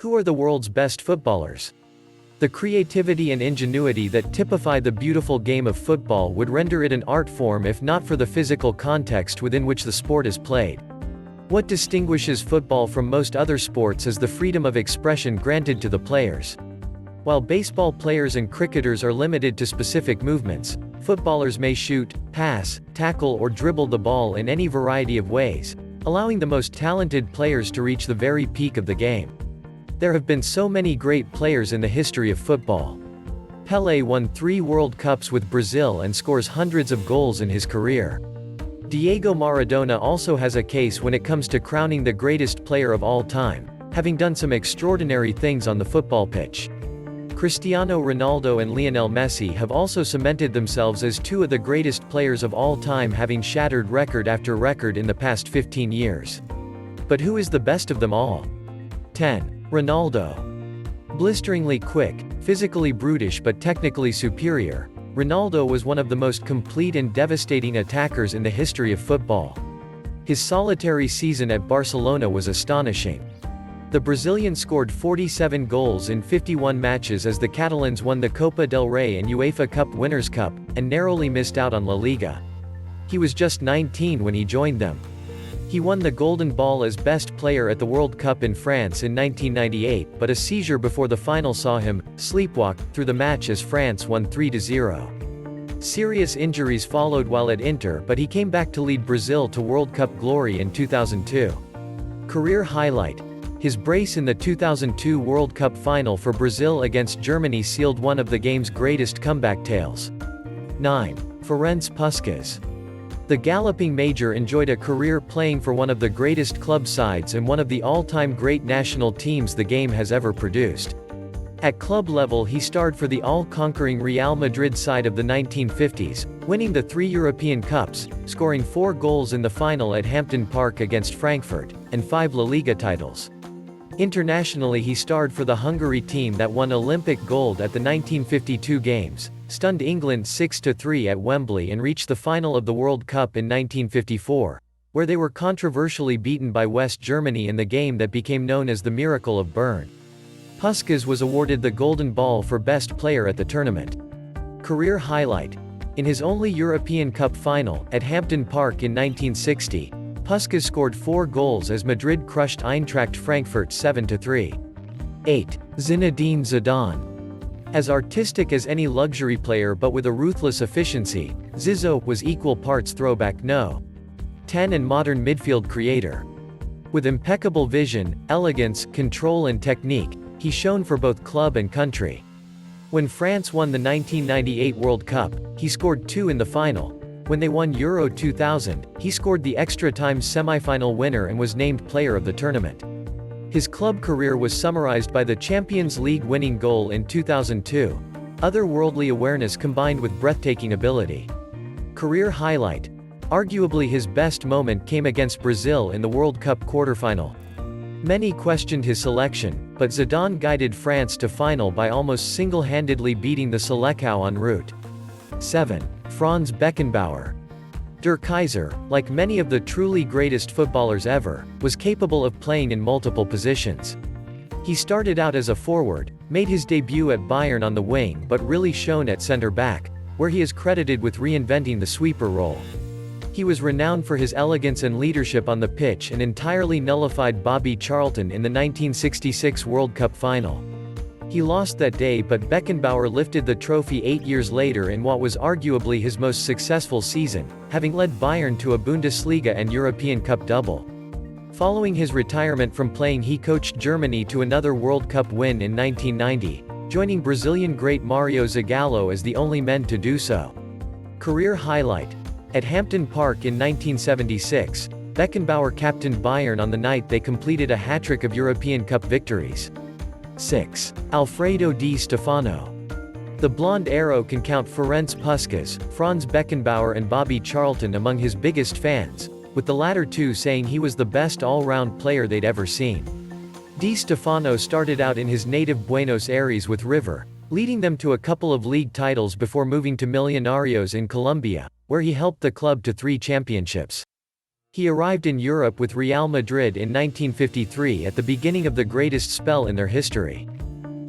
Who are the world's best footballers? The creativity and ingenuity that typify the beautiful game of football would render it an art form if not for the physical context within which the sport is played. What distinguishes football from most other sports is the freedom of expression granted to the players. While baseball players and cricketers are limited to specific movements, footballers may shoot, pass, tackle or dribble the ball in any variety of ways, allowing the most talented players to reach the very peak of the game. There have been so many great players in the history of football. Pele won 3 World Cups with Brazil and scores hundreds of goals in his career. Diego Maradona also has a case when it comes to crowning the greatest player of all time, having done some extraordinary things on the football pitch. Cristiano Ronaldo and Lionel Messi have also cemented themselves as 2 of the greatest players of all time, having shattered record after record in the past 15 years. But who is the best of them all? 10. Ronaldo. Blisteringly quick, physically brutish but technically superior, Ronaldo was one of the most complete and devastating attackers in the history of football. His solitary season at Barcelona was astonishing. The Brazilian scored 47 goals in 51 matches as the Catalans won the Copa del Rey and UEFA Cup Winners' Cup, and narrowly missed out on La Liga. He was just 19 when he joined them. He won the Golden Ball as best player at the World Cup in France in 1998, but a seizure before the final saw him sleepwalk through the match as France won 3-0. Serious injuries followed while at Inter, but he came back to lead Brazil to World Cup glory in 2002. Career highlight: his brace in the 2002 World Cup final for Brazil against Germany sealed one of the game's greatest comeback tales. 9. Ferenc Puskas. The galloping Major enjoyed a career playing for one of the greatest club sides and one of the all-time great national teams the game has ever produced. At club level he starred for the all-conquering Real Madrid side of the 1950s, winning the 3 European Cups, scoring 4 goals in the final at Hampden Park against Frankfurt, and 5 La Liga titles. Internationally he starred for the Hungary team that won Olympic gold at the 1952 Games, stunned England 6-3 at Wembley and reached the final of the World Cup in 1954, where they were controversially beaten by West Germany in the game that became known as the Miracle of Bern. Puskas was awarded the Golden Ball for best player at the tournament. Career highlight: in his only European Cup final, at Hampden Park in 1960, Puskas scored 4 goals as Madrid crushed Eintracht Frankfurt 7-3. 8. Zinedine Zidane. As artistic as any luxury player but with a ruthless efficiency, Zizzo was equal parts throwback No. 10 and modern midfield creator. With impeccable vision, elegance, control and technique, he shone for both club and country. When France won the 1998 World Cup, he scored 2 in the final. When they won Euro 2000, he scored the extra-time semi-final winner and was named player of the tournament. His club career was summarized by the Champions League winning goal in 2002. Otherworldly awareness combined with breathtaking ability. Career highlight: arguably his best moment came against Brazil in the World Cup quarterfinal. Many questioned his selection, but Zidane guided France to final by almost single-handedly beating the Selecao en route. 7. Franz Beckbauer. Der Kaiser, like many of the truly greatest footballers ever, was capable of playing in multiple positions. He started out as a forward, made his debut at Bayern on the wing but really shone at center-back, where he is credited with reinventing the sweeper role. He was renowned for his elegance and leadership on the pitch and entirely nullified Bobby Charlton in the 1966 World Cup final. He lost that day, but Beckbauer lifted the trophy 8 years later in what was arguably his most successful season, having led Bayern to a Bundesliga and European Cup double. Following his retirement from playing, he coached Germany to another World Cup win in 1990, joining Brazilian great Mario Zagallo as the only men to do so. Career highlight: at Hampden Park in 1976, Beckbauer captained Bayern on the night they completed a hat-trick of European Cup victories. 6. Alfredo Di Stefano. The blonde arrow can count Ferenc Puskas, Franz Beckbauer and Bobby Charlton among his biggest fans, with the latter two saying he was the best all-round player they'd ever seen. Di Stefano started out in his native Buenos Aires with River, leading them to a couple of league titles before moving to Millonarios in Colombia, where he helped the club to 3 championships. He arrived in Europe with Real Madrid in 1953 at the beginning of the greatest spell in their history.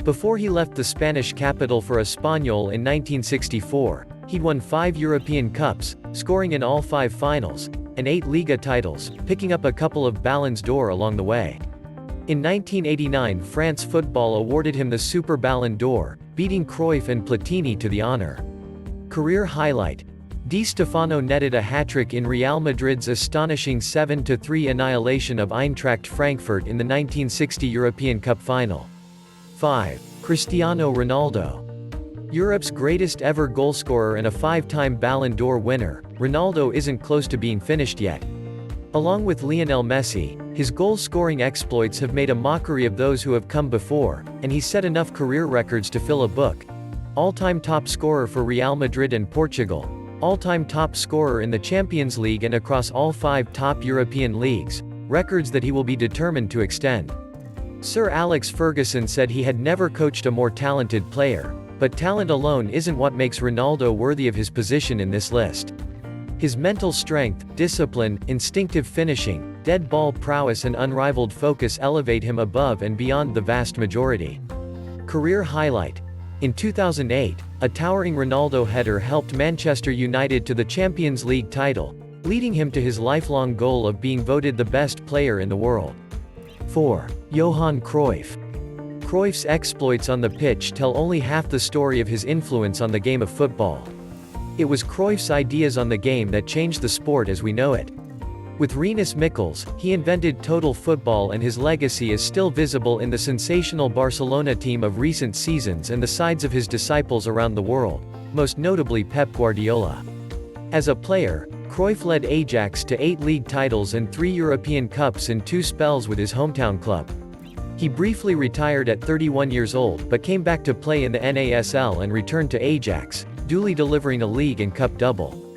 Before he left the Spanish capital for Espanyol in 1964, he'd won 5 European Cups, scoring in all 5 finals, and 8 Liga titles, picking up a couple of Ballons d'Or along the way. In 1989, France Football awarded him the Super Ballon d'Or, beating Cruyff and Platini to the honor. Career highlight: Di Stefano netted a hat-trick in Real Madrid's astonishing 7-3 annihilation of Eintracht Frankfurt in the 1960 European Cup final. 5. Cristiano Ronaldo. Europe's greatest ever goalscorer and a 5-time Ballon d'Or winner, Ronaldo isn't close to being finished yet. Along with Lionel Messi, his goal-scoring exploits have made a mockery of those who have come before, and he's set enough career records to fill a book. All-time top scorer for Real Madrid and Portugal. All-time top scorer in the Champions League and across all 5 top European leagues, records that he will be determined to extend. Sir Alex Ferguson said he had never coached a more talented player, but talent alone isn't what makes Ronaldo worthy of his position in this list. His mental strength, discipline, instinctive finishing, dead ball prowess and unrivaled focus elevate him above and beyond the vast majority. Career highlight: in 2008, a towering Ronaldo header helped Manchester United to the Champions League title, leading him to his lifelong goal of being voted the best player in the world. 4. Johann Cruyff. Cruyff's exploits on the pitch tell only half the story of his influence on the game of football. It was Cruyff's ideas on the game that changed the sport as we know it. With Rinus Michels, he invented total football, and his legacy is still visible in the sensational Barcelona team of recent seasons and the sides of his disciples around the world, most notably Pep Guardiola. As a player, Cruyff led Ajax to 8 league titles and 3 European Cups in 2 spells with his hometown club. He briefly retired at 31 years old but came back to play in the NASL and returned to Ajax, duly delivering a league and cup double.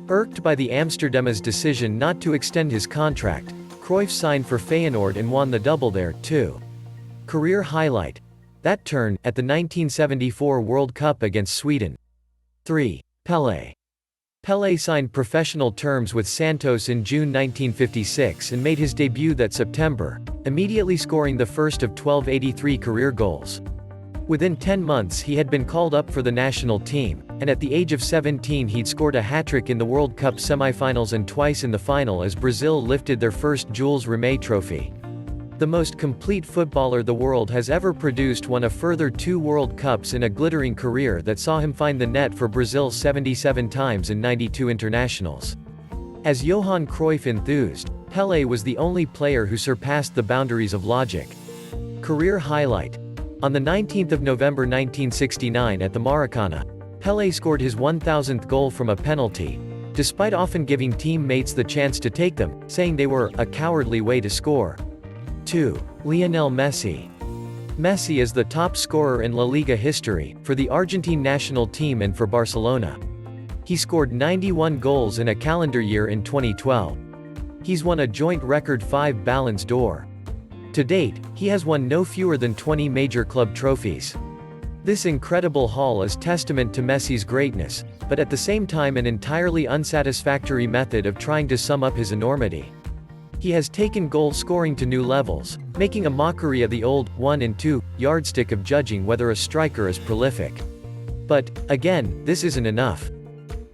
Irked by the Amsterdammers' decision not to extend his contract, Cruyff signed for Feyenoord and won the double there, too. Career highlight: that turn, at the 1974 World Cup against Sweden. 3. Pele. Pele signed professional terms with Santos in June 1956 and made his debut that September, immediately scoring the first of 12 83 career goals. Within 10 months he had been called up for the national team, and at the age of 17 he'd scored a hat-trick in the World Cup semi-finals and twice in the final as Brazil lifted their first Jules Rimet trophy. The most complete footballer the world has ever produced won a further 2 World Cups in a glittering career that saw him find the net for Brazil 77 times in 92 internationals. As Johann Cruyff enthused, Pele was the only player who surpassed the boundaries of logic. Career highlight: on the 19th of November 1969 at the Maracana, Pele scored his 1000th goal from a penalty, despite often giving teammates the chance to take them, saying they were a cowardly way to score. 2. Lionel Messi. Messi is the top scorer in La Liga history, for the Argentine national team and for Barcelona. He scored 91 goals in a calendar year in 2012. He's won a joint record 5 Ballons d'Or. To date, he has won no fewer than 20 major club trophies. This incredible haul is testament to Messi's greatness, but at the same time an entirely unsatisfactory method of trying to sum up his enormity. He has taken goal scoring to new levels, making a mockery of the old 1 and 2 yardstick of judging whether a striker is prolific. But, again, this isn't enough.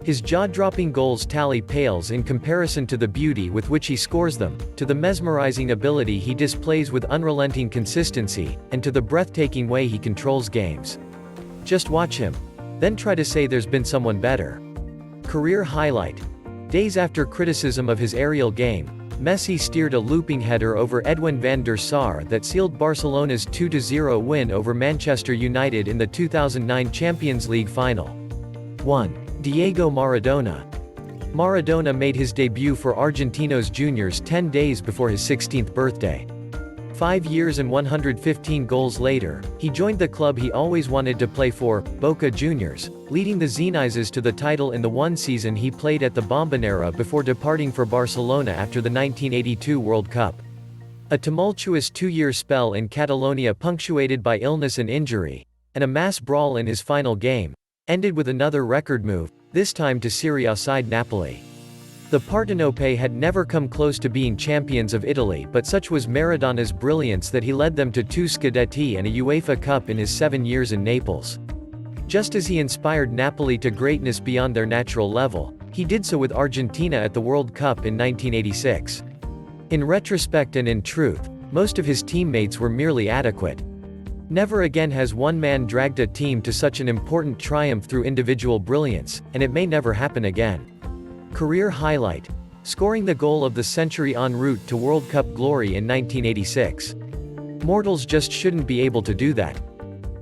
His jaw-dropping goals tally pales in comparison to the beauty with which he scores them, to the mesmerizing ability he displays with unrelenting consistency, and to the breathtaking way he controls games. Just watch him. Then try to say there's been someone better. Career highlight: days after criticism of his aerial game, Messi steered a looping header over Edwin van der Sar that sealed Barcelona's 2-0 win over Manchester United in the 2009 Champions League final. 1. Diego Maradona. Maradona made his debut for Argentinos Juniors 10 days before his 16th birthday. 5 years and 115 goals later, he joined the club he always wanted to play for, Boca Juniors, leading the Zeneises to the title in the one season he played at the Bombonera before departing for Barcelona after the 1982 World Cup. A tumultuous 2-year spell in Catalonia punctuated by illness and injury, and a mass brawl in his final game, ended with another record move, this time to Serie A side Napoli. The Partenope had never come close to being champions of Italy, but such was Maradona's brilliance that he led them to 2 Scudetti and a UEFA Cup in his 7 years in Naples. Just as he inspired Napoli to greatness beyond their natural level, he did so with Argentina at the World Cup in 1986. In retrospect and in truth, most of his teammates were merely adequate. Never again has one man dragged a team to such an important triumph through individual brilliance, and it may never happen again. Career highlight: scoring the goal of the century en route to World Cup glory in 1986. Mortals just shouldn't be able to do that.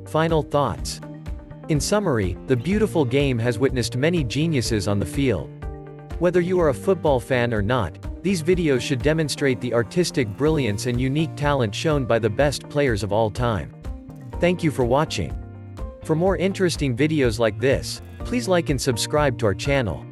Final thoughts. In summary, the beautiful game has witnessed many geniuses on the field. Whether you are a football fan or not, these videos should demonstrate the artistic brilliance and unique talent shown by the best players of all time. Thank you for watching. For more interesting videos like this, please like and subscribe to our channel.